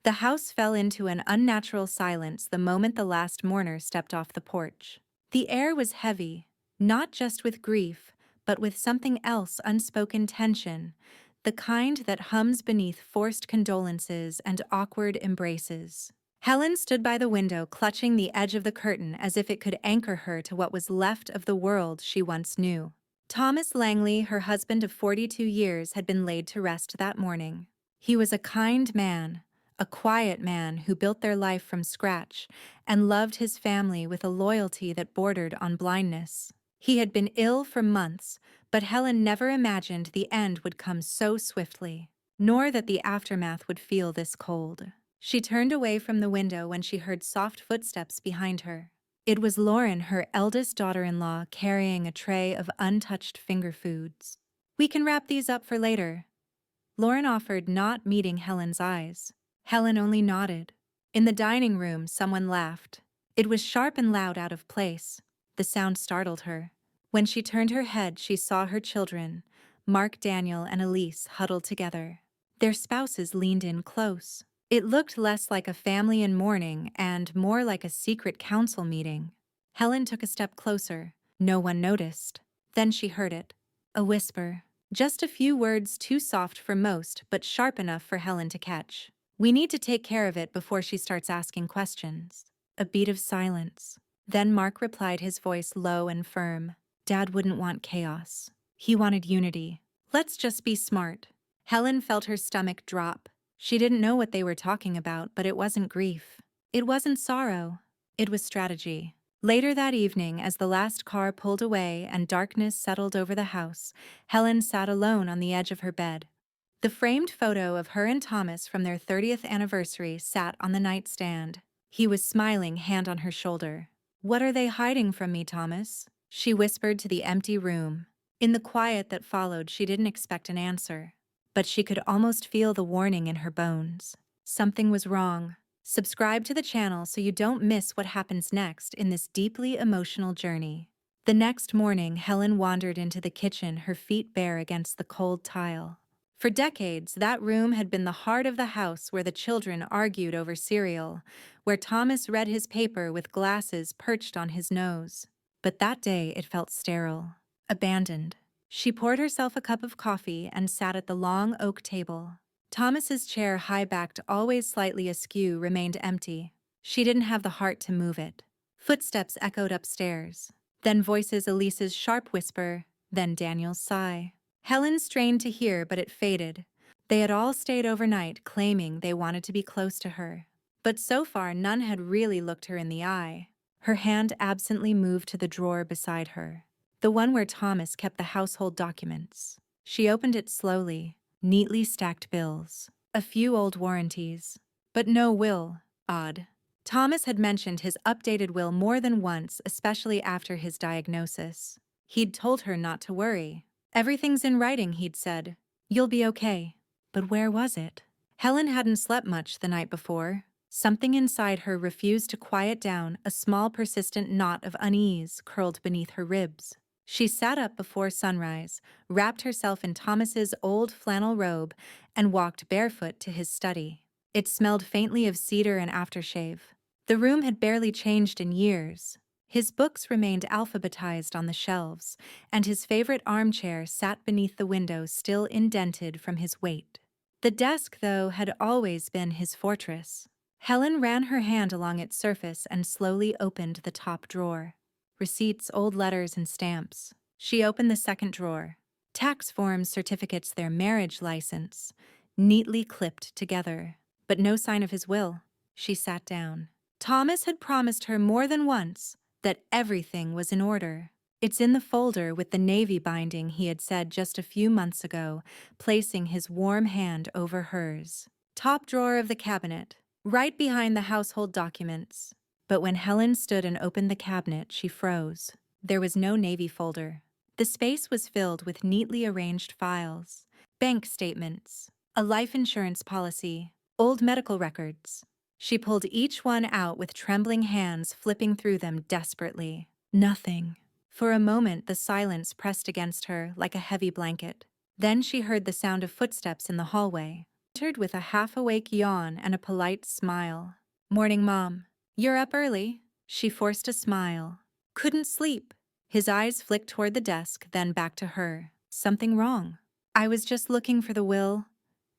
The house fell into an unnatural silence the moment the last mourner stepped off the porch. The air was heavy, not just with grief, but with something else: unspoken tension, the kind that hums beneath forced condolences and awkward embraces. Helen stood by the window, clutching the edge of the curtain as if it could anchor her to what was left of the world she once knew. Thomas Langley, her husband of 42 years, had been laid to rest that morning. He was a kind man, a quiet man who built their life from scratch and loved his family with a loyalty that bordered on blindness. He had been ill for months, but Helen never imagined the end would come so swiftly, nor that the aftermath would feel this cold. She turned away from the window when she heard soft footsteps behind her. It was Lauren, her eldest daughter-in-law, carrying a tray of untouched finger foods. "We can wrap these up for later," Lauren offered, not meeting Helen's eyes. Helen only nodded. In the dining room, someone laughed. It was sharp and loud, out of place. The sound startled her. When she turned her head, she saw her children, Mark, Daniel, and Elise, huddled together. Their spouses leaned in close. It looked less like a family in mourning and more like a secret council meeting. Helen took a step closer. No one noticed. Then she heard it. A whisper. Just a few words, too soft for most, but sharp enough for Helen to catch. "We need to take care of it before she starts asking questions." A beat of silence. Then Mark replied, his voice low and firm. "Dad wouldn't want chaos. He wanted unity. Let's just be smart." Helen felt her stomach drop. She didn't know what they were talking about, but it wasn't grief. It wasn't sorrow. It was strategy. Later that evening, as the last car pulled away and darkness settled over the house, Helen sat alone on the edge of her bed. The framed photo of her and Thomas from their 30th anniversary sat on the nightstand. He was smiling, hand on her shoulder. "What are they hiding from me, Thomas?" she whispered to the empty room. In the quiet that followed, she didn't expect an answer, but she could almost feel the warning in her bones. Something was wrong. Subscribe to the channel so you don't miss what happens next in this deeply emotional journey. The next morning, Helen wandered into the kitchen, her feet bare against the cold tile. For decades, that room had been the heart of the house, where the children argued over cereal, where Thomas read his paper with glasses perched on his nose. But that day it felt sterile, abandoned. She poured herself a cup of coffee and sat at the long oak table. Thomas's chair, high-backed, always slightly askew, remained empty. She didn't have the heart to move it. Footsteps echoed upstairs. Then voices: Elise's sharp whisper, then Daniel's sigh. Helen strained to hear, but it faded. They had all stayed overnight, claiming they wanted to be close to her. But so far, none had really looked her in the eye. Her hand absently moved to the drawer beside her, the one where Thomas kept the household documents. She opened it slowly. Neatly stacked bills. A few old warranties. But no will. Odd. Thomas had mentioned his updated will more than once, especially after his diagnosis. He'd told her not to worry. "Everything's in writing," he'd said. "You'll be okay." But where was it? Helen hadn't slept much the night before. Something inside her refused to quiet down. A small, persistent knot of unease curled beneath her ribs. She sat up before sunrise, wrapped herself in Thomas's old flannel robe, and walked barefoot to his study. It smelled faintly of cedar and aftershave. The room had barely changed in years. His books remained alphabetized on the shelves, and his favorite armchair sat beneath the window, still indented from his weight. The desk, though, had always been his fortress. Helen ran her hand along its surface and slowly opened the top drawer. Receipts, old letters, and stamps. She opened the second drawer. Tax forms, certificates, their marriage license, neatly clipped together. But no sign of his will. She sat down. Thomas had promised her more than once that everything was in order. "It's in the folder with the navy binding," he had said just a few months ago, placing his warm hand over hers. "Top drawer of the cabinet, right behind the household documents." But when Helen stood and opened the cabinet, she froze. There was no navy folder. The space was filled with neatly arranged files, bank statements, a life insurance policy, old medical records. She pulled each one out with trembling hands, flipping through them desperately. Nothing. For a moment, the silence pressed against her like a heavy blanket. Then she heard the sound of footsteps in the hallway. entered with a half-awake yawn and a polite smile. "Morning, Mom. You're up early." She forced a smile. "Couldn't sleep." His eyes flicked toward the desk, then back to her. "Something wrong?" "I was just looking for the will,"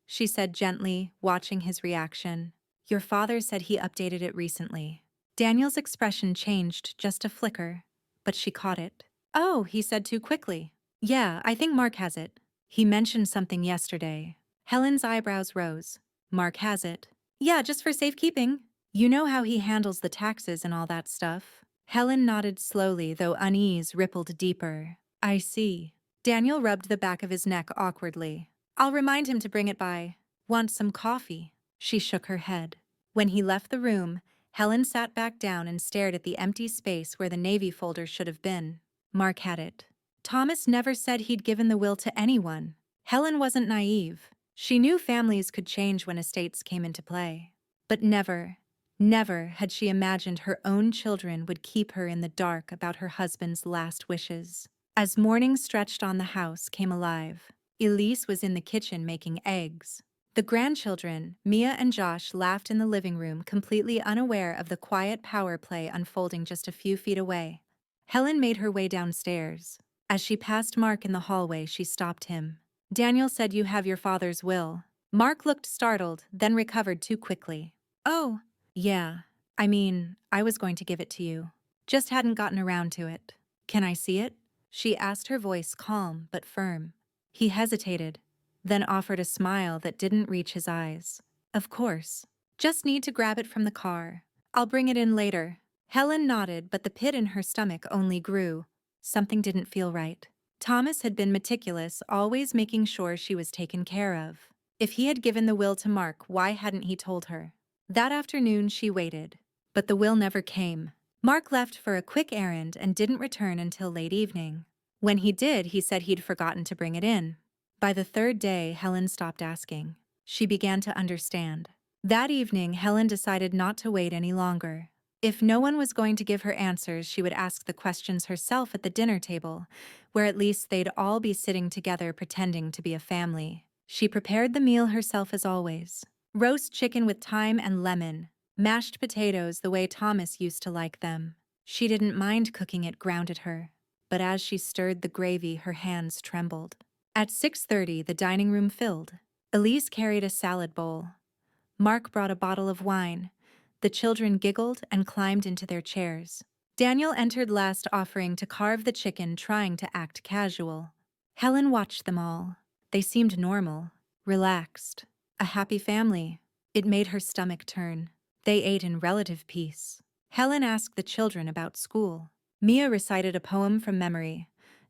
she said gently, watching his reaction. "Your father said he updated it recently." Daniel's expression changed just a flicker, but she caught it. "Oh," he said too quickly. "Yeah, I think Mark has it. He mentioned something yesterday." Helen's eyebrows rose. "Mark has it?" "Yeah, just for safekeeping. You know how he handles the taxes and all that stuff." Helen nodded slowly, though unease rippled deeper. "I see." Daniel rubbed the back of his neck awkwardly. "I'll remind him to bring it by." "Want some coffee?" She shook her head. When he left the room, Helen sat back down and stared at the empty space where the Navy folder should have been. Mark had it. Thomas never said he'd given the will to anyone. Helen wasn't naive. She knew families could change when estates came into play. But never had she imagined her own children would keep her in the dark about her husband's last wishes. As morning stretched on, the house came alive. Elise was in the kitchen making eggs. The grandchildren, Mia and Josh, laughed in the living room, completely unaware of the quiet power play unfolding just a few feet away. Helen made her way downstairs. As she passed Mark in the hallway, she stopped him. "Daniel said you have your father's will." Mark looked startled, then recovered too quickly. "Oh, yeah. I was going to give it to you. Just hadn't gotten around to it." "Can I see it?" she asked, her voice calm but firm. He hesitated, then offered a smile that didn't reach his eyes. "Of course. Just need to grab it from the car. I'll bring it in later." Helen nodded, but the pit in her stomach only grew. Something didn't feel right. Thomas had been meticulous, always making sure she was taken care of. If he had given the will to Mark, why hadn't he told her? That afternoon she waited, but the will never came. Mark left for a quick errand and didn't return until late evening. When he did, he said he'd forgotten to bring it in. By the third day, Helen stopped asking. She began to understand. That evening, Helen decided not to wait any longer. If no one was going to give her answers, she would ask the questions herself at the dinner table, where at least they'd all be sitting together pretending to be a family. She prepared the meal herself as always. Roast chicken with thyme and lemon, mashed potatoes the way Thomas used to like them. She didn't mind cooking, it grounded her. But as she stirred the gravy, her hands trembled. At 6:30, the dining room filled. Elise carried a salad bowl. Mark brought a bottle of wine. The children giggled and climbed into their chairs. Daniel entered last, offering to carve the chicken, trying to act casual. Helen watched them all. They seemed normal, relaxed, a happy family. It made her stomach turn. They ate in relative peace. Helen asked the children about school. Mia recited a poem from memory.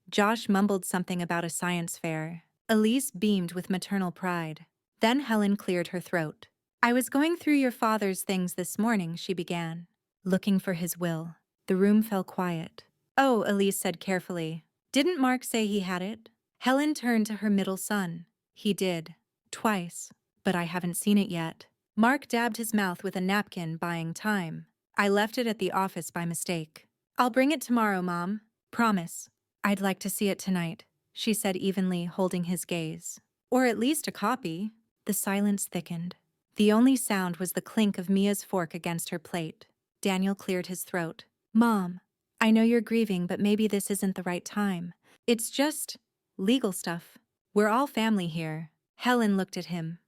Josh mumbled something about a science fair. Elise beamed with maternal pride. Then Helen cleared her throat. "I was going through your father's things this morning," she began. "Looking for his will." The room fell quiet. "Oh," Elise said carefully. "Didn't Mark say he had it?" Helen turned to her middle son. "He did. Twice. But I haven't seen it yet." Mark dabbed his mouth with a napkin, buying time. "I left it at the office by mistake." "I'll bring it tomorrow, Mom. Promise." "I'd like to see it tonight," she said evenly, holding his gaze. "Or at least a copy." The silence thickened. The only sound was the clink of Mia's fork against her plate. Daniel cleared his throat. "Mom, I know you're grieving, but maybe this isn't the right time. It's just legal stuff. We're all family here." Helen looked at him,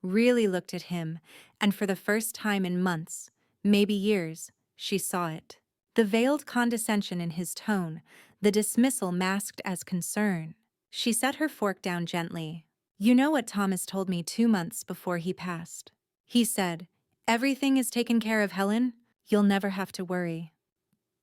really looked at him, and for the first time in months, maybe years, she saw it. The veiled condescension in his tone, the dismissal masked as concern. She set her fork down gently. "You know what Thomas told me 2 months before he passed? He said, 'Everything is taken care of, Helen. You'll never have to worry.'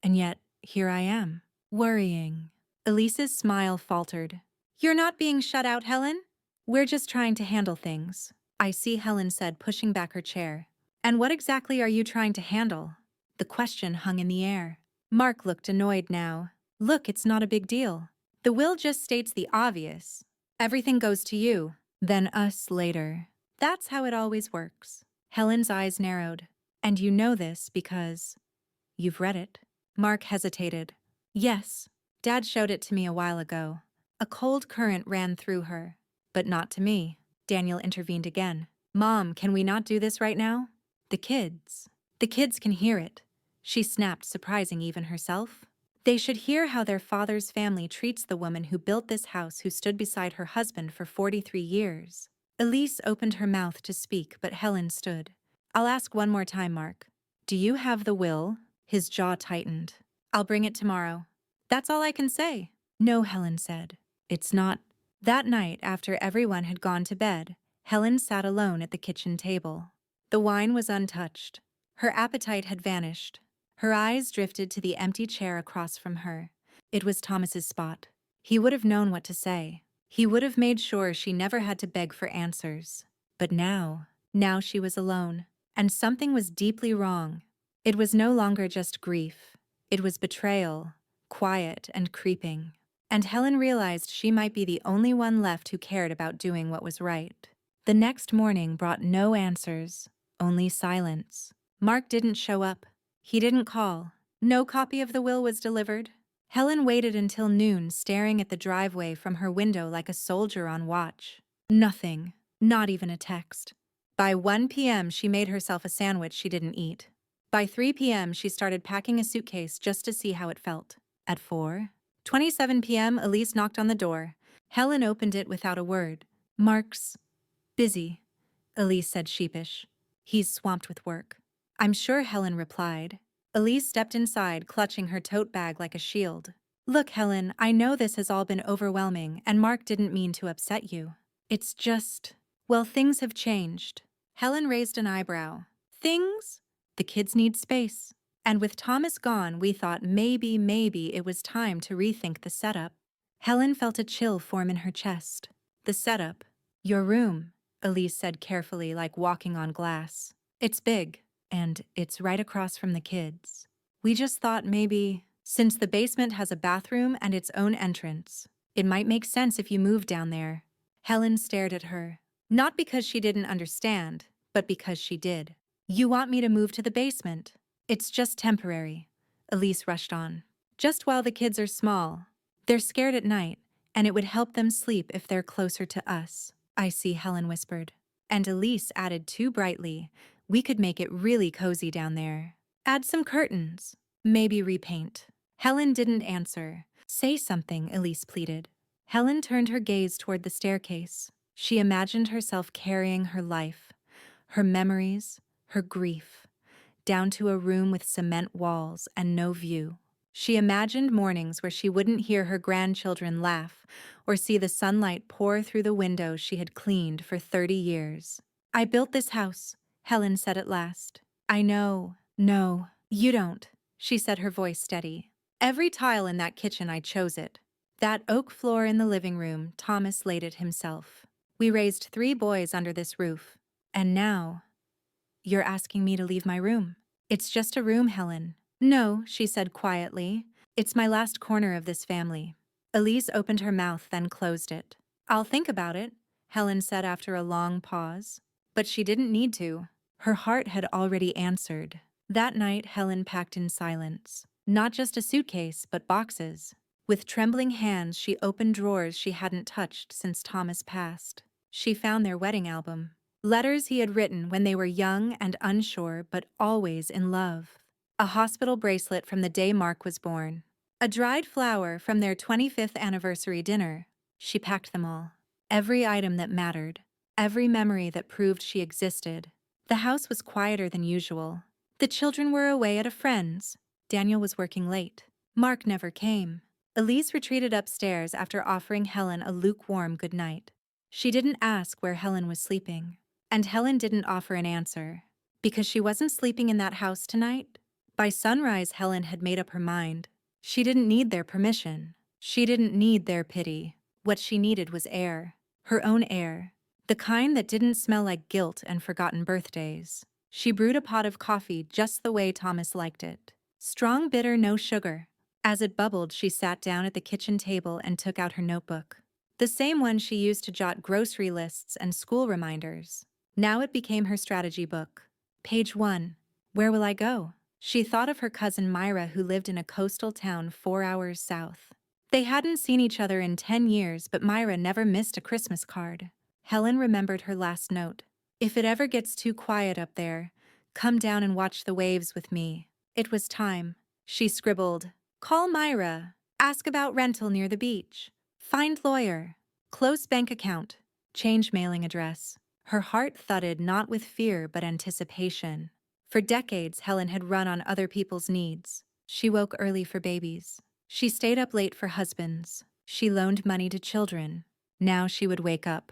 And yet, here I am, worrying." Elise's smile faltered. "You're not being shut out, Helen. We're just trying to handle things." "I see," Helen said, pushing back her chair. "And what exactly are you trying to handle?" The question hung in the air. Mark looked annoyed now. "Look, it's not a big deal. The will just states the obvious. Everything goes to you, then us later. That's how it always works." Helen's eyes narrowed. "And you know this because you've read it?" Mark hesitated. "Yes. Dad showed it to me a while ago." A cold current ran through her. "But not to me." Daniel intervened again. Mom, can we not do this right now? The kids. The kids can hear it. She snapped, surprising even herself. They should hear how their father's family treats the woman who built this house, who stood beside her husband for 43 years. Elise opened her mouth to speak, but Helen stood. I'll ask one more time, Mark. Do you have the will? His jaw tightened. I'll bring it tomorrow. That's all I can say. No, Helen said. It's not. That night, after everyone had gone to bed, Helen sat alone at the kitchen table. The wine was untouched. Her appetite had vanished. Her eyes drifted to the empty chair across from her. It was Thomas's spot. He would have known what to say. He would have made sure she never had to beg for answers. But now she was alone. And something was deeply wrong. It was no longer just grief. It was betrayal, quiet and creeping. And Helen realized she might be the only one left who cared about doing what was right. The next morning brought no answers, only silence. Mark didn't show up. He didn't call. No copy of the will was delivered. Helen waited until noon, staring at the driveway from her window like a soldier on watch. Nothing. Not even a text. By 1 p.m., she made herself a sandwich she didn't eat. By 3 p.m., she started packing a suitcase just to see how it felt. At 4:27 p.m., Elise knocked on the door. Helen opened it without a word. Mark's busy, Elise said, sheepish. He's swamped with work. I'm sure, Helen replied. Elise stepped inside, clutching her tote bag like a shield. Look, Helen, I know this has all been overwhelming, and Mark didn't mean to upset you. It's just, well, things have changed. Helen raised an eyebrow. Things? The kids need space. And with Thomas gone, we thought maybe it was time to rethink the setup. Helen felt a chill form in her chest. The setup. Your room, Elise said carefully, like walking on glass. It's big, and it's right across from the kids. We just thought maybe, since the basement has a bathroom and its own entrance, it might make sense if you moved down there. Helen stared at her. Not because she didn't understand, but because she did. You want me to move to the basement? It's just temporary, Elise rushed on. Just while the kids are small. They're scared at night, and it would help them sleep if they're closer to us. I see, Helen whispered. And Elise added too brightly, we could make it really cozy down there. Add some curtains. Maybe repaint. Helen didn't answer. Say something, Elise pleaded. Helen turned her gaze toward the staircase. She imagined herself carrying her life, her memories, her grief, down to a room with cement walls and no view. She imagined mornings where she wouldn't hear her grandchildren laugh or see the sunlight pour through the windows she had cleaned for 30 years. I built this house, Helen said at last. I know. No, you don't, she said, her voice steady. Every tile in that kitchen, I chose it. That oak floor in the living room, Thomas laid it himself. We raised 3 boys under this roof. And now, you're asking me to leave my room. It's just a room, Helen. No, she said quietly. It's my last corner of this family. Elise opened her mouth, then closed it. I'll think about it, Helen said after a long pause. But she didn't need to. Her heart had already answered. That night, Helen packed in silence. Not just a suitcase, but boxes. With trembling hands, she opened drawers she hadn't touched since Thomas passed. She found their wedding album. Letters he had written when they were young and unsure, but always in love. A hospital bracelet from the day Mark was born. A dried flower from their 25th anniversary dinner. She packed them all. Every item that mattered. Every memory that proved she existed. The house was quieter than usual. The children were away at a friend's. Daniel was working late. Mark never came. Elise retreated upstairs after offering Helen a lukewarm goodnight. She didn't ask where Helen was sleeping. And Helen didn't offer an answer. Because she wasn't sleeping in that house tonight? By sunrise, Helen had made up her mind. She didn't need their permission. She didn't need their pity. What she needed was air. Her own air. The kind that didn't smell like guilt and forgotten birthdays. She brewed a pot of coffee just the way Thomas liked it. Strong, bitter, no sugar. As it bubbled, she sat down at the kitchen table and took out her notebook. The same one she used to jot grocery lists and school reminders. Now it became her strategy book. Page 1. Where will I go? She thought of her cousin Myra, who lived in a coastal town 4 hours south. They hadn't seen each other in 10 years, but Myra never missed a Christmas card. Helen remembered her last note. If it ever gets too quiet up there, come down and watch the waves with me. It was time. She scribbled, call Myra, ask about rental near the beach, find lawyer, close bank account, change mailing address. Her heart thudded not with fear but anticipation. For decades, Helen had run on other people's needs. She woke early for babies. She stayed up late for husbands. She loaned money to children. Now she would wake up.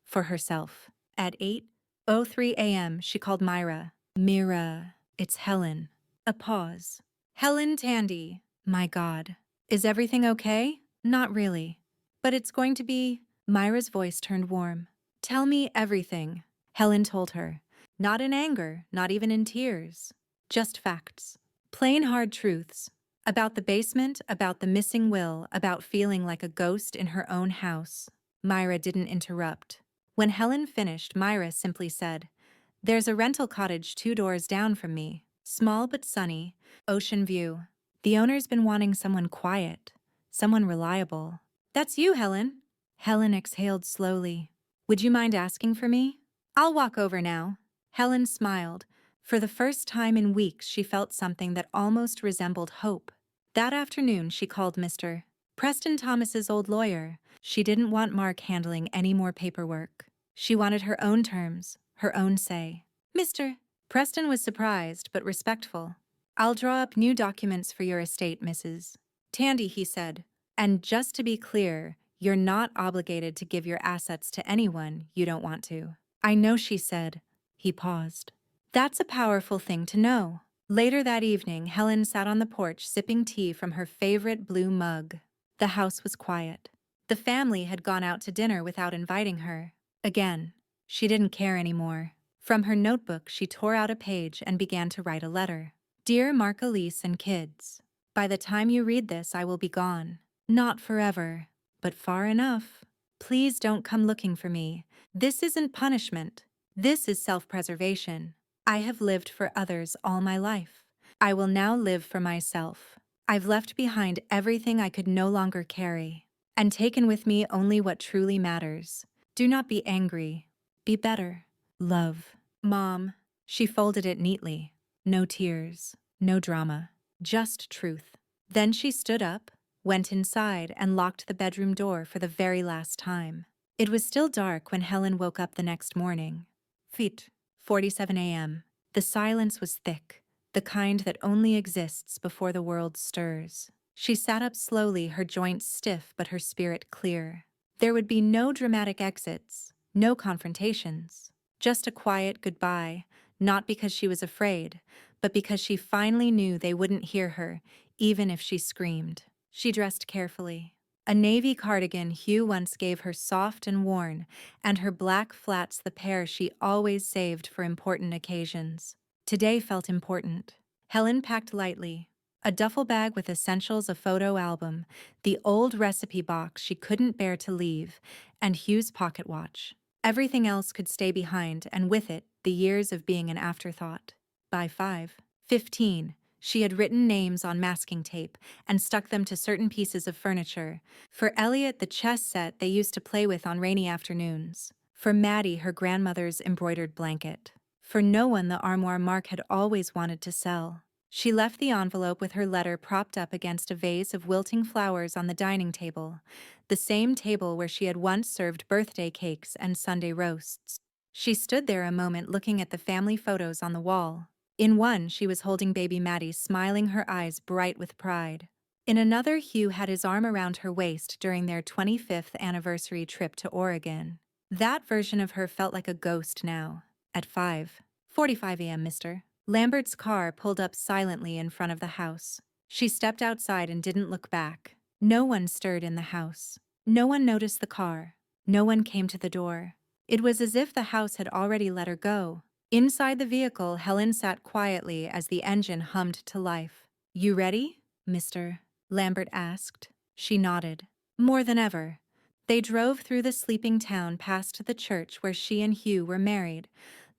For herself. At 8:03 a.m., she called Myra. Mira, it's Helen. A pause. Helen Tandy. My God. Is everything okay? Not really. But it's going to be. Myra's voice turned warm. Tell me everything. Helen told her. Not in anger, not even in tears. Just facts. Plain hard truths. About the basement, about the missing will, about feeling like a ghost in her own house. Myra didn't interrupt. When Helen finished, Myra simply said, there's a rental cottage 2 doors down from me. Small but sunny, ocean view. The owner's been wanting someone quiet, someone reliable. That's you, Helen. Helen exhaled slowly. Would you mind asking for me? I'll walk over now. Helen smiled. For the first time in weeks, she felt something that almost resembled hope. That afternoon, she called Mr. Preston Thomas's old lawyer. She didn't want Mark handling any more paperwork. She wanted her own terms, her own say. Mr. Preston was surprised but respectful. I'll draw up new documents for your estate, Mrs. Tandy, he said. And just to be clear, you're not obligated to give your assets to anyone you don't want to. I know, she said. He paused. That's a powerful thing to know. Later that evening, Helen sat on the porch sipping tea from her favorite blue mug. The house was quiet. The family had gone out to dinner without inviting her. Again, she didn't care anymore. From her notebook, she tore out a page and began to write a letter. Dear Mark, Elise, and kids, by the time you read this, I will be gone. Not forever, but far enough. Please don't come looking for me. This isn't punishment. This is self-preservation. I have lived for others all my life. I will now live for myself. I've left behind everything I could no longer carry, and taken with me only what truly matters. Do not be angry. Be better. Love. Mom. She folded it neatly. No tears. No drama. Just truth. Then she stood up, went inside, and locked the bedroom door for the very last time. It was still dark when Helen woke up the next morning. 4:47 a.m. The silence was thick, the kind that only exists before the world stirs. She sat up slowly, her joints stiff but her spirit clear. There would be no dramatic exits, no confrontations, just a quiet goodbye, not because she was afraid, but because she finally knew they wouldn't hear her, even if she screamed. She dressed carefully. A navy cardigan Hugh once gave her, soft and worn, and her black flats, the pair she always saved for important occasions. Today felt important. Helen packed lightly. A duffel bag with essentials, a photo album, the old recipe box she couldn't bear to leave, and Hugh's pocket watch. Everything else could stay behind, and with it, the years of being an afterthought. By 5:15, she had written names on masking tape and stuck them to certain pieces of furniture. For Elliot, the chess set they used to play with on rainy afternoons. For Maddie, her grandmother's embroidered blanket. For no one, the armoire Mark had always wanted to sell. She left the envelope with her letter propped up against a vase of wilting flowers on the dining table, the same table where she had once served birthday cakes and Sunday roasts. She stood there a moment looking at the family photos on the wall. In one, she was holding baby Maddie, smiling, her eyes bright with pride. In another, Hugh had his arm around her waist during their 25th anniversary trip to Oregon. That version of her felt like a ghost now. At 5:45 a.m., Mr. Lambert's car pulled up silently in front of the house. She stepped outside and didn't look back. No one stirred in the house. No one noticed the car. No one came to the door. It was as if the house had already let her go. Inside the vehicle, Helen sat quietly as the engine hummed to life. You ready, Mr. Lambert asked. She nodded. More than ever. They drove through the sleeping town, past the church where she and Hugh were married,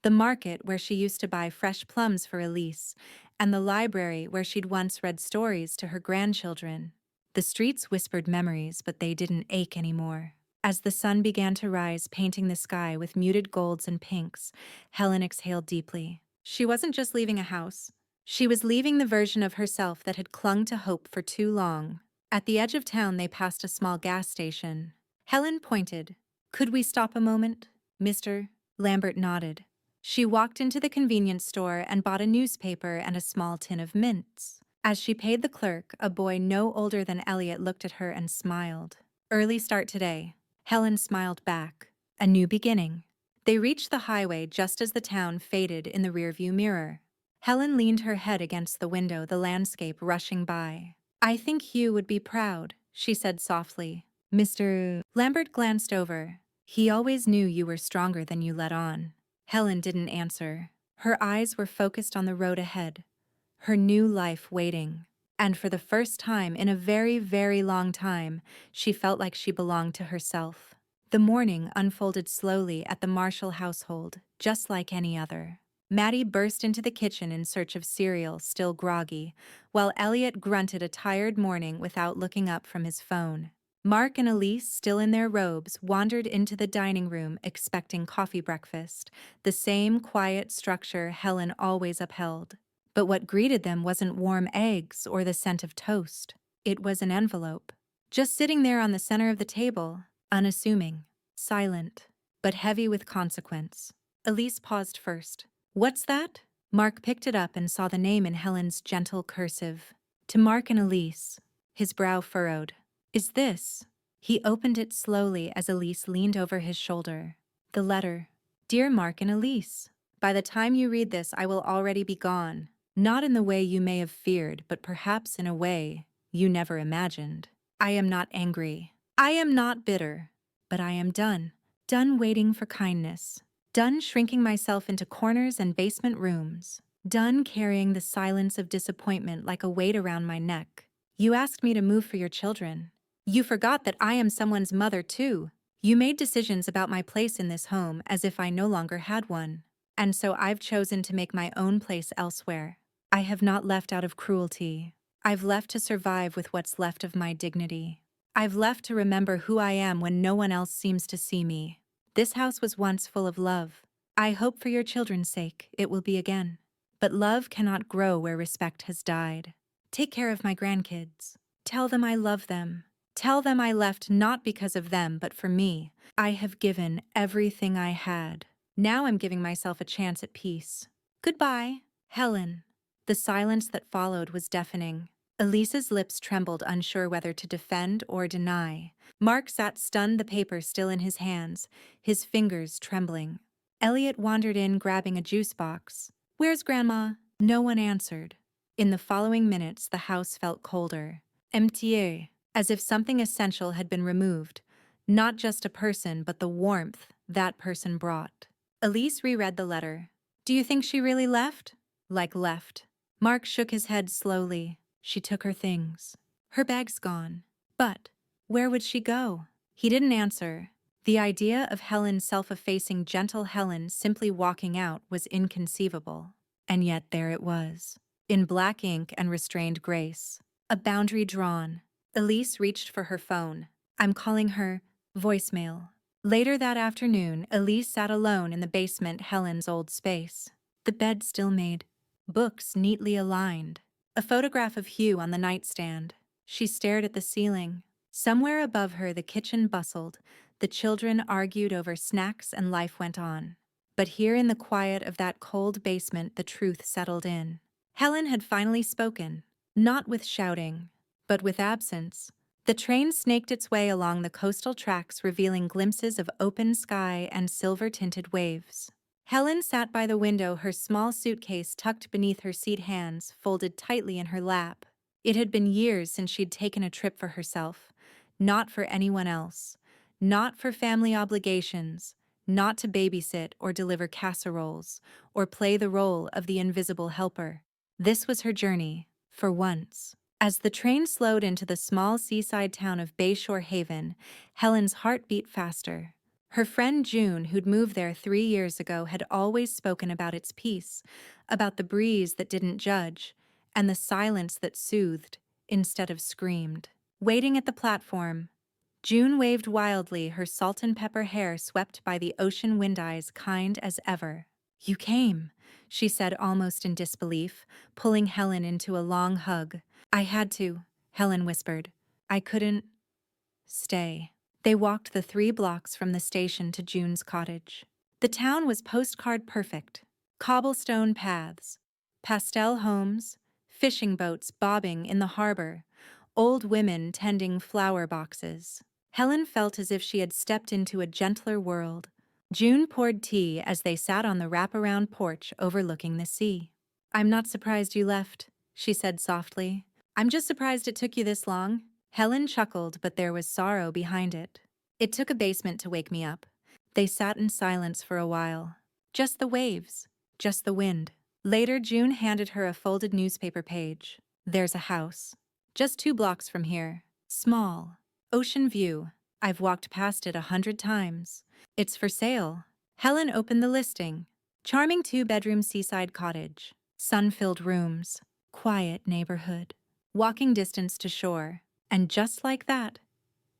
the market where she used to buy fresh plums for Elise, and the library where she'd once read stories to her grandchildren. The streets whispered memories, but they didn't ache anymore. As the sun began to rise, painting the sky with muted golds and pinks, Helen exhaled deeply. She wasn't just leaving a house. She was leaving the version of herself that had clung to hope for too long. At the edge of town, they passed a small gas station. Helen pointed. "Could we stop a moment, Mr. Lambert nodded. She walked into the convenience store and bought a newspaper and a small tin of mints. As she paid the clerk, a boy no older than Elliot looked at her and smiled. "Early start today." Helen smiled back. A new beginning. They reached the highway just as the town faded in the rearview mirror. Helen leaned her head against the window, the landscape rushing by. "I think Hugh would be proud," she said softly. Mr. Lambert glanced over. "He always knew you were stronger than you let on." Helen didn't answer. Her eyes were focused on the road ahead, her new life waiting. And for the first time in a very, very long time, she felt like she belonged to herself. The morning unfolded slowly at the Marshall household, just like any other. Maddie burst into the kitchen in search of cereal, still groggy, while Elliot grunted a tired morning without looking up from his phone. Mark and Elise, still in their robes, wandered into the dining room expecting coffee breakfast, the same quiet structure Helen always upheld. But what greeted them wasn't warm eggs or the scent of toast. It was an envelope. Just sitting there on the center of the table, unassuming, silent, but heavy with consequence. Elise paused first. "What's that?" Mark picked it up and saw the name in Helen's gentle cursive. "To Mark and Elise." His brow furrowed. "Is this?" He opened it slowly as Elise leaned over his shoulder. The letter. "Dear Mark and Elise, by the time you read this, I will already be gone. Not in the way you may have feared, but perhaps in a way you never imagined. I am not angry. I am not bitter. But I am done. Done waiting for kindness. Done shrinking myself into corners and basement rooms. Done carrying the silence of disappointment like a weight around my neck. You asked me to move for your children. You forgot that I am someone's mother too. You made decisions about my place in this home as if I no longer had one. And so I've chosen to make my own place elsewhere. I have not left out of cruelty. I've left to survive with what's left of my dignity. I've left to remember who I am when no one else seems to see me. This house was once full of love. I hope for your children's sake it will be again. But love cannot grow where respect has died. Take care of my grandkids. Tell them I love them. Tell them I left not because of them, but for me. I have given everything I had. Now I'm giving myself a chance at peace. Goodbye, Helen." The silence that followed was deafening. Elise's lips trembled, unsure whether to defend or deny. Mark sat stunned, the paper still in his hands, his fingers trembling. Elliot wandered in, grabbing a juice box. "Where's Grandma?" No one answered. In the following minutes, the house felt colder. Empty, as if something essential had been removed. Not just a person, but the warmth that person brought. Elise reread the letter. "Do you think she really left?" "Like left." Mark shook his head slowly. "She took her things. Her bag's gone. But where would she go?" He didn't answer. The idea of Helen, self-effacing, gentle Helen, simply walking out was inconceivable. And yet there it was. In black ink and restrained grace. A boundary drawn. Elise reached for her phone. "I'm calling her." Voicemail. Later that afternoon, Elise sat alone in the basement, Helen's old space. The bed still made. Books neatly aligned. A photograph of Hugh on the nightstand. She stared at the ceiling. Somewhere above her, the kitchen bustled. The children argued over snacks and life went on. But here in the quiet of that cold basement, the truth settled in. Helen had finally spoken. Not with shouting, but with absence. The train snaked its way along the coastal tracks, revealing glimpses of open sky and silver-tinted waves. Helen sat by the window, her small suitcase tucked beneath her seat, hands folded tightly in her lap. It had been years since she'd taken a trip for herself, not for anyone else, not for family obligations, not to babysit or deliver casseroles, or play the role of the invisible helper. This was her journey, for once. As the train slowed into the small seaside town of Bayshore Haven, Helen's heart beat faster. Her friend June, who'd moved there 3 years ago, had always spoken about its peace, about the breeze that didn't judge, and the silence that soothed instead of screamed. Waiting at the platform, June waved wildly, her salt and pepper hair swept by the ocean wind, eyes kind as ever. "You came," she said almost in disbelief, pulling Helen into a long hug. "I had to," Helen whispered. "I couldn't stay." They walked the 3 blocks from the station to June's cottage. The town was postcard perfect. Cobblestone paths, pastel homes, fishing boats bobbing in the harbor, old women tending flower boxes. Helen felt as if she had stepped into a gentler world. June poured tea as they sat on the wraparound porch overlooking the sea. "I'm not surprised you left," she said softly. "I'm just surprised it took you this long." Helen chuckled, but there was sorrow behind it. "It took a basement to wake me up." They sat in silence for a while. Just the waves, just the wind. Later, June handed her a folded newspaper page. "There's a house. Just 2 blocks from here. Small. Ocean view. I've walked past it 100 times. It's for sale." Helen opened the listing. Charming 2-bedroom seaside cottage. Sun-filled rooms. Quiet neighborhood. Walking distance to shore. And just like that,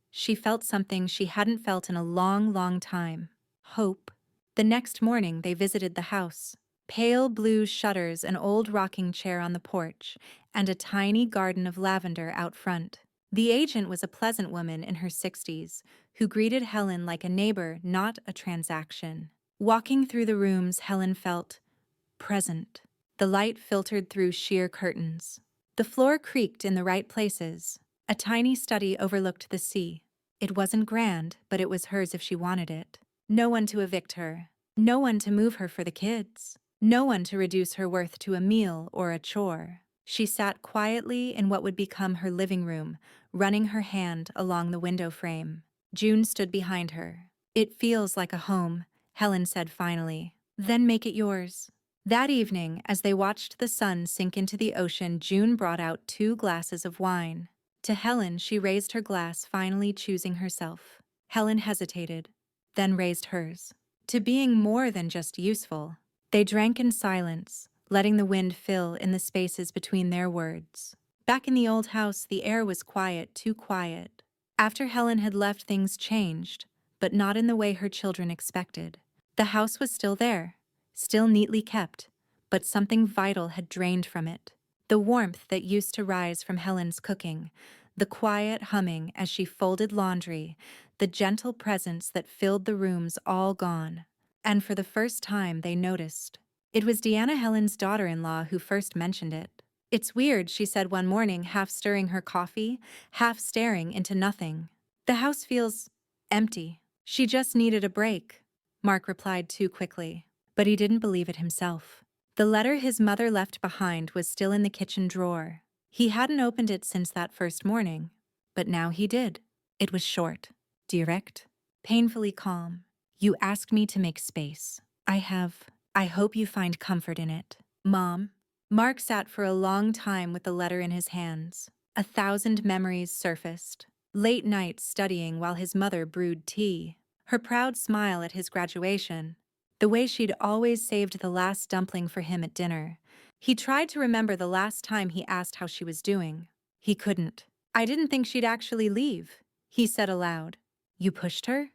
she felt something she hadn't felt in a long, long time. Hope. The next morning, they visited the house. Pale blue shutters, an old rocking chair on the porch, and a tiny garden of lavender out front. The agent was a pleasant woman in her 60s, who greeted Helen like a neighbor, not a transaction. Walking through the rooms, Helen felt present. The light filtered through sheer curtains. The floor creaked in the right places. A tiny study overlooked the sea. It wasn't grand, but it was hers if she wanted it. No one to evict her. No one to move her for the kids. No one to reduce her worth to a meal or a chore. She sat quietly in what would become her living room, running her hand along the window frame. June stood behind her. "It feels like a home," Helen said finally. "Then make it yours." That evening, as they watched the sun sink into the ocean, June brought out 2 glasses of wine. To Helen, she raised her glass, finally choosing herself. Helen hesitated, then raised hers. To being more than just useful. They drank in silence, letting the wind fill in the spaces between their words. Back in the old house, the air was quiet, too quiet. After Helen had left, things changed, but not in the way her children expected. The house was still there, still neatly kept, but something vital had drained from it. The warmth that used to rise from Helen's cooking, the quiet humming as she folded laundry, the gentle presence that filled the rooms, all gone. And for the first time, they noticed. It was Deanna, Helen's daughter-in-law, who first mentioned it. "It's weird," she said one morning, half stirring her coffee, half staring into nothing. "The house feels empty." "She just needed a break," Mark replied too quickly. But he didn't believe it himself. The letter his mother left behind was still in the kitchen drawer. He hadn't opened it since that first morning, but now he did. It was short, direct, painfully calm. "You asked me to make space. I have. I hope you find comfort in it. Mom." Mark sat for a long time with the letter in his hands. 1,000 memories surfaced. Late nights studying while his mother brewed tea. Her proud smile at his graduation. The way she'd always saved the last dumpling for him at dinner. He tried to remember the last time he asked how she was doing. He couldn't. "I didn't think she'd actually leave," he said aloud. "You pushed her?"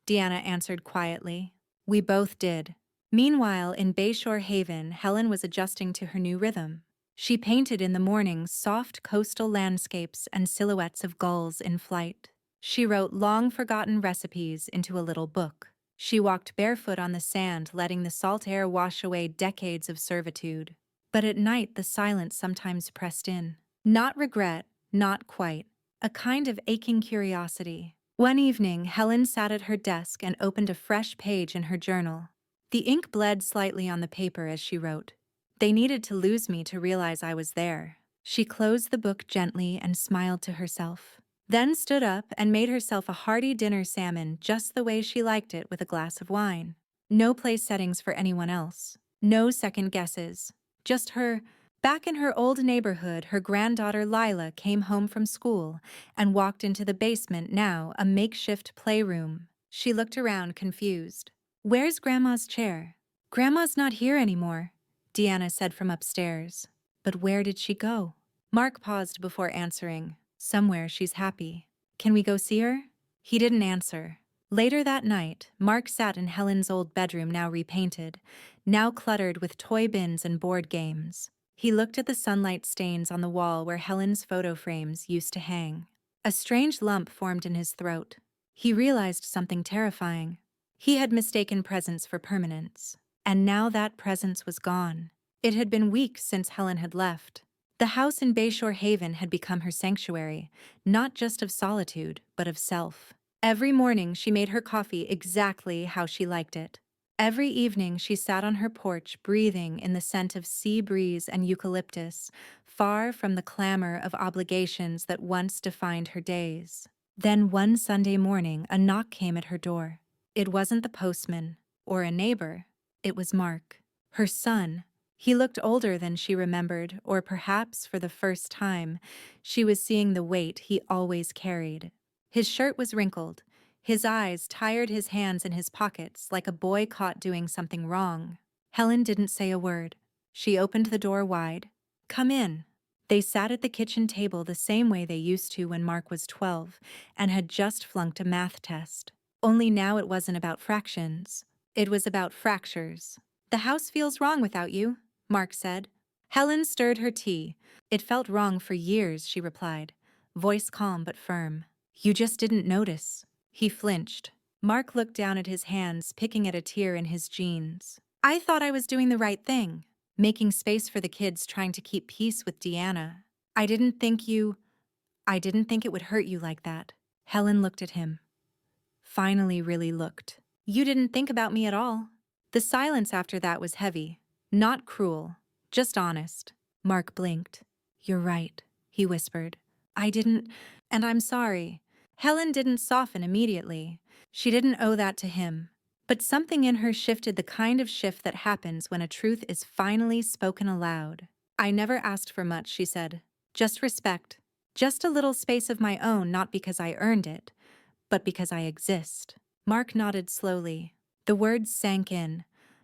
Deanna answered quietly. "We both did." Meanwhile, in Bayshore Haven, Helen was adjusting to her new rhythm. She painted in the mornings soft coastal landscapes and silhouettes of gulls in flight. She wrote long-forgotten recipes into a little book. She walked barefoot on the sand, letting the salt air wash away decades of servitude. But at night, the silence sometimes pressed in. Not regret, not quite. A kind of aching curiosity. One evening, Helen sat at her desk and opened a fresh page in her journal. The ink bled slightly on the paper as she wrote. "They needed to lose me to realize I was there." She closed the book gently and smiled to herself. Then stood up and made herself a hearty dinner salmon just the way she liked it, with a glass of wine. No place settings for anyone else. No second guesses. Just her. Back in her old neighborhood, her granddaughter Lila came home from school and walked into the basement, now a makeshift playroom. She looked around, confused. "Where's Grandma's chair?" "Grandma's not here anymore," Deanna said from upstairs. "But where did she go?" Mark paused before answering. "Somewhere she's happy." "Can we go see her?" He didn't answer. Later that night, Mark sat in Helen's old bedroom, now repainted, now cluttered with toy bins and board games. He looked at the sunlight stains on the wall where Helen's photo frames used to hang. A strange lump formed in his throat. He realized something terrifying. He had mistaken presence for permanence. And now that presence was gone. It had been weeks since Helen had left. The house in Bayshore Haven had become her sanctuary, not just of solitude, but of self. Every morning she made her coffee exactly how she liked it. Every evening she sat on her porch breathing in the scent of sea breeze and eucalyptus, far from the clamor of obligations that once defined her days. Then one Sunday morning a knock came at her door. It wasn't the postman or a neighbor. It was Mark, her son. He looked older than she remembered, or perhaps for the first time, she was seeing the weight he always carried. His shirt was wrinkled, his eyes tired, his hands in his pockets like a boy caught doing something wrong. Helen didn't say a word. She opened the door wide. "Come in." They sat at the kitchen table the same way they used to when Mark was 12 and had just flunked a math test. Only now it wasn't about fractions. It was about fractures. "The house feels wrong without you," Mark said. Helen stirred her tea. "It felt wrong for years," she replied, voice calm but firm. "You just didn't notice." He flinched. Mark looked down at his hands, picking at a tear in his jeans. "I thought I was doing the right thing, making space for the kids, trying to keep peace with Deanna. I didn't think it would hurt you like that." Helen looked at him. Finally really looked. "You didn't think about me at all." The silence after that was heavy. Not cruel, just honest. Mark blinked. "You're right," he whispered. "I didn't, and I'm sorry." Helen didn't soften immediately. She didn't owe that to him. But something in her shifted, the kind of shift that happens when a truth is finally spoken aloud. "I never asked for much," she said. "Just respect. Just a little space of my own, not because I earned it, but because I exist." Mark nodded slowly. The words sank in.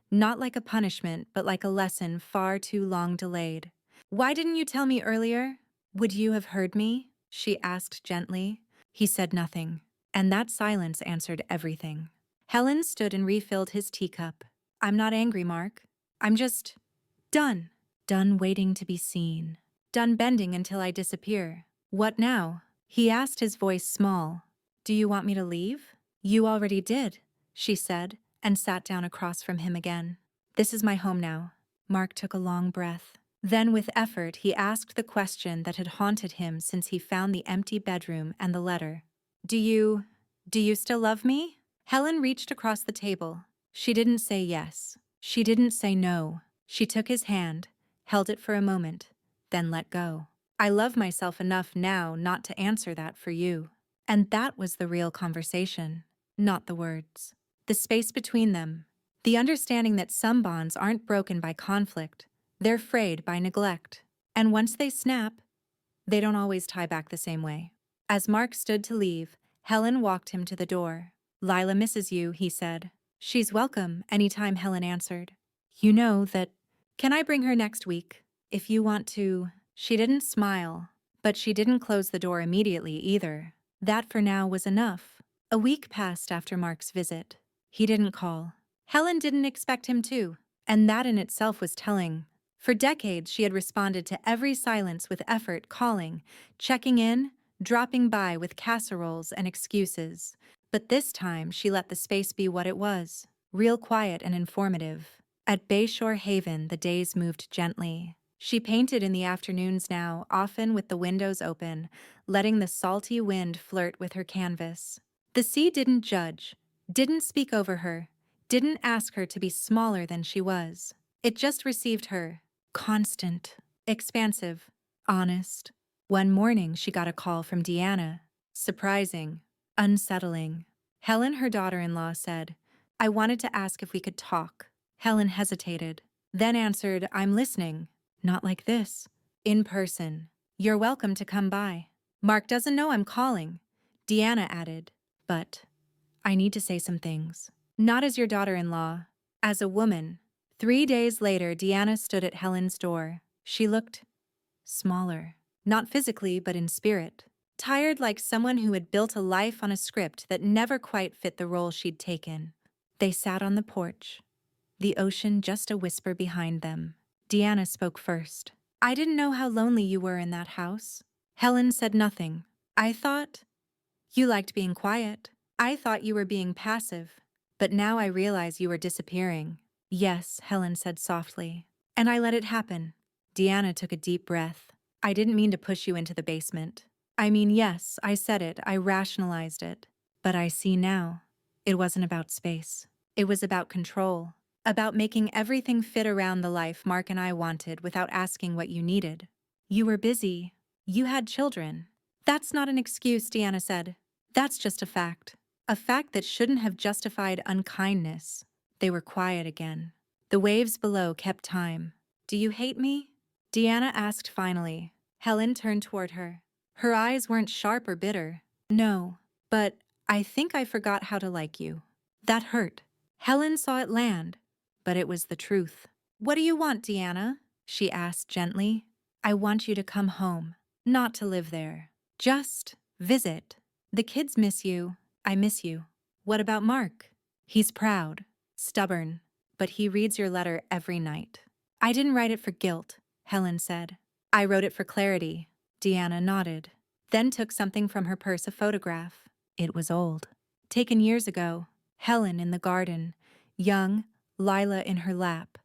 Not like a punishment, but like a lesson far too long delayed. "Why didn't you tell me earlier? Would you have heard me?" she asked gently. He said nothing, and that silence answered everything. Helen stood and refilled his teacup. "I'm not angry, Mark. I'm just done. Done waiting to be seen. Done bending until I disappear." "What now?" he asked, his voice small. "Do you want me to leave?" "You already did," she said, and sat down across from him again. "This is my home now." Mark took a long breath. Then with effort he asked the question that had haunted him since he found the empty bedroom and the letter. Do you still love me?" Helen reached across the table. She didn't say yes. She didn't say no. She took his hand, held it for a moment, then let go. "I love myself enough now not to answer that for you." And that was the real conversation, not the words. The space between them. The understanding that some bonds aren't broken by conflict, they're frayed by neglect. And once they snap, they don't always tie back the same way. As Mark stood to leave, Helen walked him to the door. "Lila misses you," he said. "She's welcome," anytime, Helen answered. "You know that. Can I bring her next week? If you want to." She didn't smile, but she didn't close the door immediately either. That for now was enough. A week passed after Mark's visit. He didn't call. Helen didn't expect him to, and that in itself was telling. For decades she had responded to every silence with effort, calling, checking in, dropping by with casseroles and excuses. But this time she let the space be what it was, real quiet and informative. At Bayshore Haven the days moved gently. She painted in the afternoons now, often with the windows open, letting the salty wind flirt with her canvas. The sea didn't judge, didn't speak over her, didn't ask her to be smaller than she was. It just received her, constant, expansive, honest. One morning she got a call from Deanna. Surprising, unsettling. Helen, her daughter-in-law, said, "I wanted to ask if we could talk." Helen hesitated, then answered, "I'm listening." "Not like this. In person. You're welcome to come by." "Mark doesn't know I'm calling," Deanna added. "But I need to say some things. Not as your daughter-in-law, as a woman." 3 days later, Deanna stood at Helen's door. She looked smaller. Not physically, but in spirit. tired like someone who had built a life on a script that never quite fit the role she'd taken. They sat on the porch, the ocean just a whisper behind them. Deanna spoke first. I didn't know how lonely you were in that house. Helen said nothing. I thought you liked being quiet. I thought you were being passive. But now I realize you were disappearing. Yes, Helen said softly. And I let it happen. Deanna took a deep breath. I didn't mean to push you into the basement. I mean, yes, I said it, I rationalized it. But I see now. It wasn't about space. It was about control. About making everything fit around the life Mark and I wanted without asking what you needed. You were busy. You had children. That's not an excuse, Deanna said. That's just a fact. A fact that shouldn't have justified unkindness. They were quiet again. The waves below kept time. Do you hate me? Deanna asked finally. Helen turned toward her. Her eyes weren't sharp or bitter. No, but I think I forgot how to like you. That hurt. Helen saw it land, but it was the truth. What do you want, Deanna? She asked gently. I want you to come home, not to live there. Just visit. The kids miss you. I miss you. What about Mark? He's proud, stubborn, but he reads your letter every night. I didn't write it for guilt, Helen said. I wrote it for clarity. Deanna nodded, then took something from her purse, a photograph. It was old. Taken years ago. Helen in the garden, young, Lila in her lap,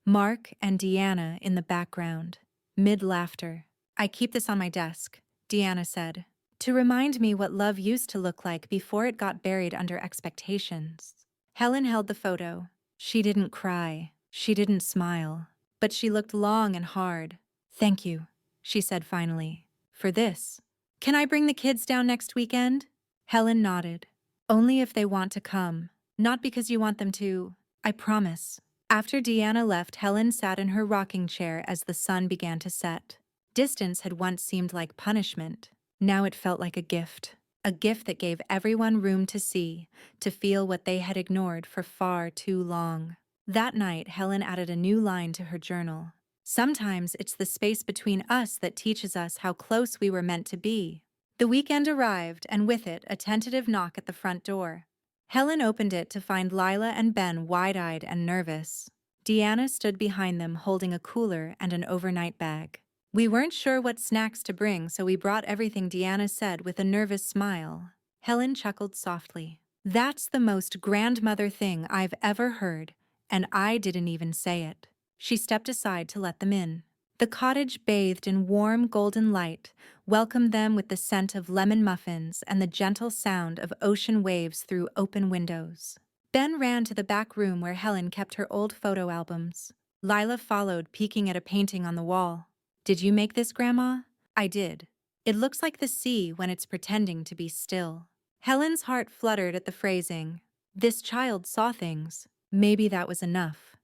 Mark and Deanna in the background, mid-laughter. I keep this on my desk, Deanna said, to remind me what love used to look like before it got buried under expectations. Helen held the photo. She didn't cry. She didn't smile. But she looked long and hard. Thank you, she said finally, for this. Can I bring the kids down next weekend? Helen nodded. Only if they want to come, not because you want them to. I promise. After Deanna left, Helen sat in her rocking chair as the sun began to set. Distance had once seemed like punishment. Now it felt like a gift that gave everyone room to see, to feel what they had ignored for far too long. That night, Helen added a new line to her journal. Sometimes it's the space between us that teaches us how close we were meant to be. The weekend arrived, and with it, a tentative knock at the front door. Helen opened it to find Lila and Ben wide-eyed and nervous. Deanna stood behind them holding a cooler and an overnight bag. We weren't sure what snacks to bring, so we brought everything, Deanna said with a nervous smile. Helen chuckled softly. That's the most grandmother thing I've ever heard, and I didn't even say it. She stepped aside to let them in. The cottage, bathed in warm golden light, welcomed them with the scent of lemon muffins and the gentle sound of ocean waves through open windows. Ben ran to the back room where Helen kept her old photo albums. Lila followed, peeking at a painting on the wall. Did you make this, Grandma? I did. It looks like the sea when it's pretending to be still. Helen's heart fluttered at the phrasing. This child saw things. Maybe that was enough.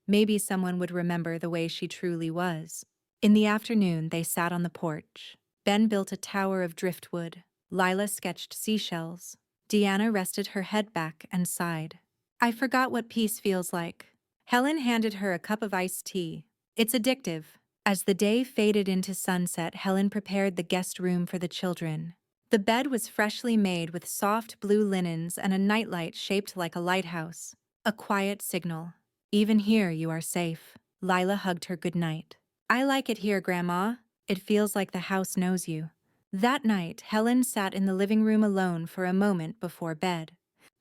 Maybe someone would remember the way she truly was. In the afternoon, they sat on the porch. Ben built a tower of driftwood. Lila sketched seashells. Deanna rested her head back and sighed. I forgot what peace feels like. Helen handed her a cup of iced tea. It's addictive. As the day faded into sunset, Helen prepared the guest room for the children. The bed was freshly made with soft blue linens and a nightlight shaped like a lighthouse. A quiet signal. Even here you are safe. Lila hugged her goodnight. I like it here, Grandma. It feels like the house knows you. That night, Helen sat in the living room alone for a moment before bed.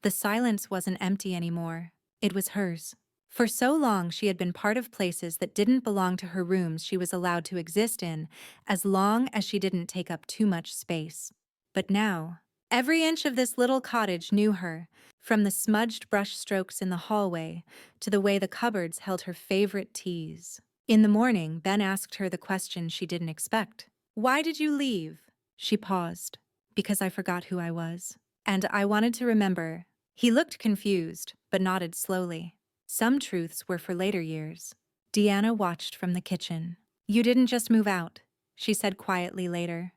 The silence wasn't empty anymore. It was hers. For so long, she had been part of places that didn't belong to her rooms she was allowed to exist in, as long as she didn't take up too much space. But now, every inch of this little cottage knew her, from the smudged brush strokes in the hallway to the way the cupboards held her favorite teas. In the morning, Ben asked her the question she didn't expect. Why did you leave? She paused. Because I forgot who I was. And I wanted to remember. He looked confused, but nodded slowly. Some truths were for later years. Deanna watched from the kitchen. You didn't just move out, she said quietly later.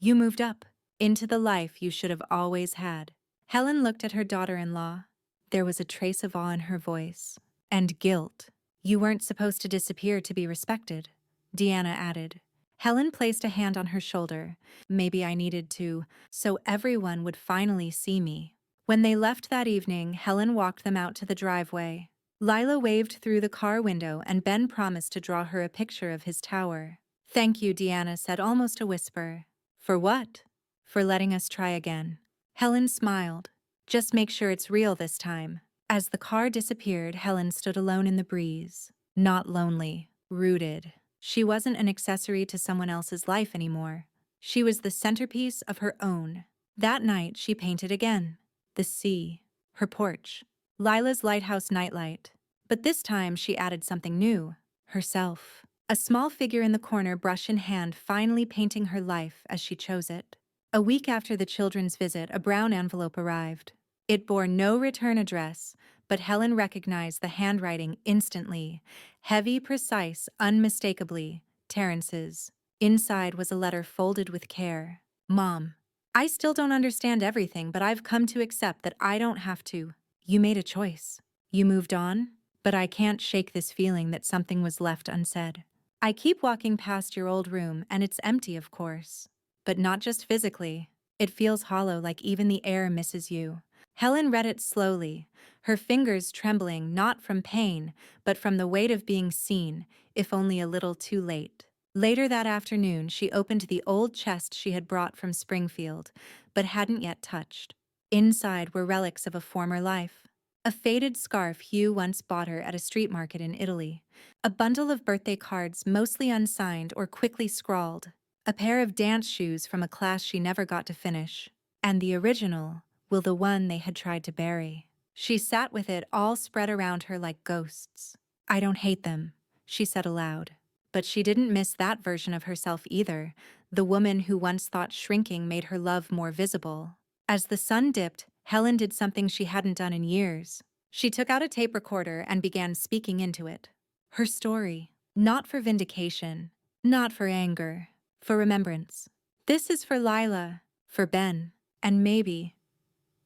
You moved up, into the life you should have always had. Helen looked at her daughter-in-law. There was a trace of awe in her voice. And guilt. You weren't supposed to disappear to be respected, Deanna added. Helen placed a hand on her shoulder. Maybe I needed to, so everyone would finally see me. When they left that evening, Helen walked them out to the driveway. Lila waved through the car window and Ben promised to draw her a picture of his tower. Thank you, Deanna said, almost a whisper. For what? For letting us try again. Helen smiled. Just make sure it's real this time. As the car disappeared, Helen stood alone in the breeze. Not lonely, rooted. She wasn't an accessory to someone else's life anymore. She was the centerpiece of her own. That night, she painted again. The sea, her porch, Lila's lighthouse nightlight. But this time, she added something new. Herself. A small figure in the corner, brush in hand, finally painting her life as she chose it. A week after the children's visit, a brown envelope arrived. It bore no return address, but Helen recognized the handwriting instantly. Heavy, precise, unmistakably, Terrence's. Inside was a letter folded with care. Mom, I still don't understand everything, but I've come to accept that I don't have to. You made a choice. You moved on, but I can't shake this feeling that something was left unsaid. I keep walking past your old room, and it's empty, of course. But not just physically. It feels hollow, like even the air misses you. Helen read it slowly, her fingers trembling not from pain, but from the weight of being seen, if only a little too late. Later that afternoon, she opened the old chest she had brought from Springfield, but hadn't yet touched. Inside were relics of a former life. A faded scarf Hugh once bought her at a street market in Italy. A bundle of birthday cards mostly unsigned or quickly scrawled. A pair of dance shoes from a class she never got to finish. And the original, well, the one they had tried to bury. She sat with it all spread around her like ghosts. I don't hate them, she said aloud. But she didn't miss that version of herself either, the woman who once thought shrinking made her love more visible. As the sun dipped, Helen did something she hadn't done in years. She took out a tape recorder and began speaking into it. Her story, not for vindication, not for anger, for remembrance. This is for Lila, for Ben, and maybe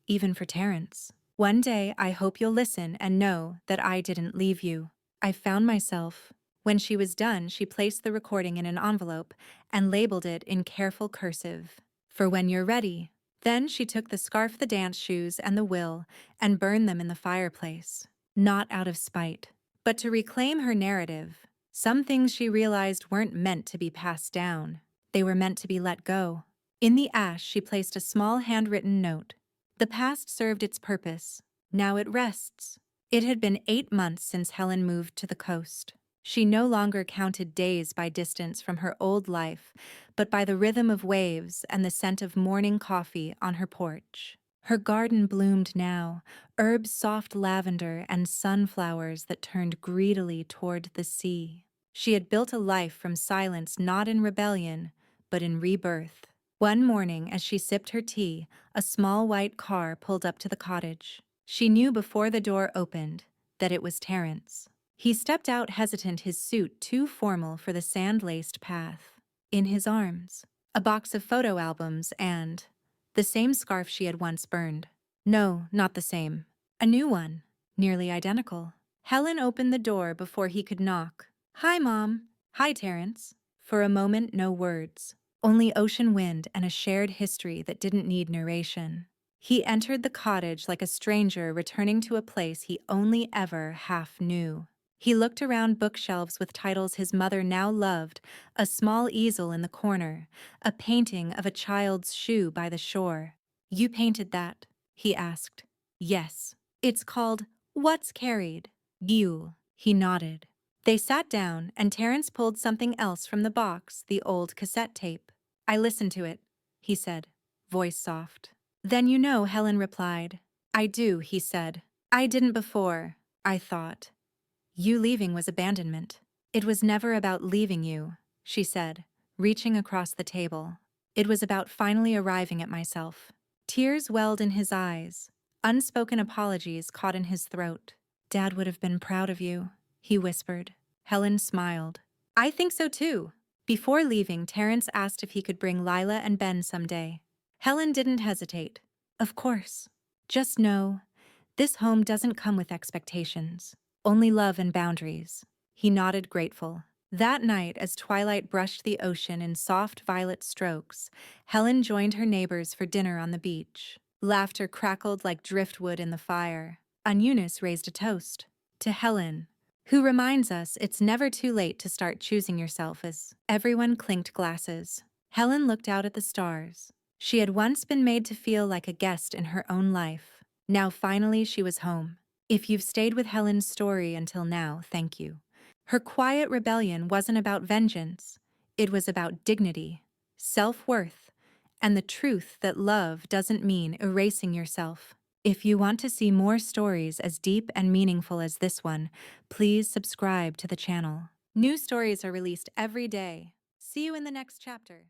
even for Terrence. One day, I hope you'll listen and know that I didn't leave you. I found myself. When she was done, she placed the recording in an envelope and labeled it in careful cursive. For when you're ready. Then she took the scarf, the dance shoes, and the will and burned them in the fireplace. Not out of spite, but to reclaim her narrative. Some things she realized weren't meant to be passed down. They were meant to be let go. In the ash, she placed a small handwritten note. The past served its purpose. Now it rests. It had been 8 months since Helen moved to the coast. She no longer counted days by distance from her old life, but by the rhythm of waves and the scent of morning coffee on her porch. Her garden bloomed now, herbs soft lavender and sunflowers that turned greedily toward the sea. She had built a life from silence, not in rebellion, but in rebirth. One morning, as she sipped her tea, a small white car pulled up to the cottage. She knew before the door opened that it was Terrence. He stepped out hesitant, his suit too formal for the sand-laced path. In his arms, a box of photo albums and the same scarf she had once burned. No, not the same. A new one, nearly identical. Helen opened the door before he could knock. Hi, Mom. Hi, Terrence. For a moment, no words. Only ocean wind and a shared history that didn't need narration. He entered the cottage like a stranger returning to a place he only ever half knew. He looked around bookshelves with titles his mother now loved, a small easel in the corner, a painting of a child's shoe by the shore. You painted that? He asked. Yes. It's called What's Carried? You. He nodded. They sat down, and Terrence pulled something else from the box, the old cassette tape. I listened to it, he said, voice soft. Then you know, Helen replied. I do, he said. I didn't before, I thought. You leaving was abandonment. It was never about leaving you, she said, reaching across the table. It was about finally arriving at myself. Tears welled in his eyes. Unspoken apologies caught in his throat. Dad would have been proud of you, he whispered. Helen smiled. I think so too. Before leaving, Terrence asked if he could bring Lila and Ben someday. Helen didn't hesitate. Of course. Just know, this home doesn't come with expectations. Only love and boundaries. He nodded, grateful. That night, as twilight brushed the ocean in soft violet strokes, Helen joined her neighbors for dinner on the beach. Laughter crackled like driftwood in the fire, and Eunice raised a toast to Helen, who reminds us it's never too late to start choosing yourself. As everyone clinked glasses, Helen looked out at the stars. She had once been made to feel like a guest in her own life. Now finally she was home. If you've stayed with Helen's story until now, thank you. Her quiet rebellion wasn't about vengeance. It was about dignity, self-worth, and the truth that love doesn't mean erasing yourself. If you want to see more stories as deep and meaningful as this one, please subscribe to the channel. New stories are released every day. See you in the next chapter.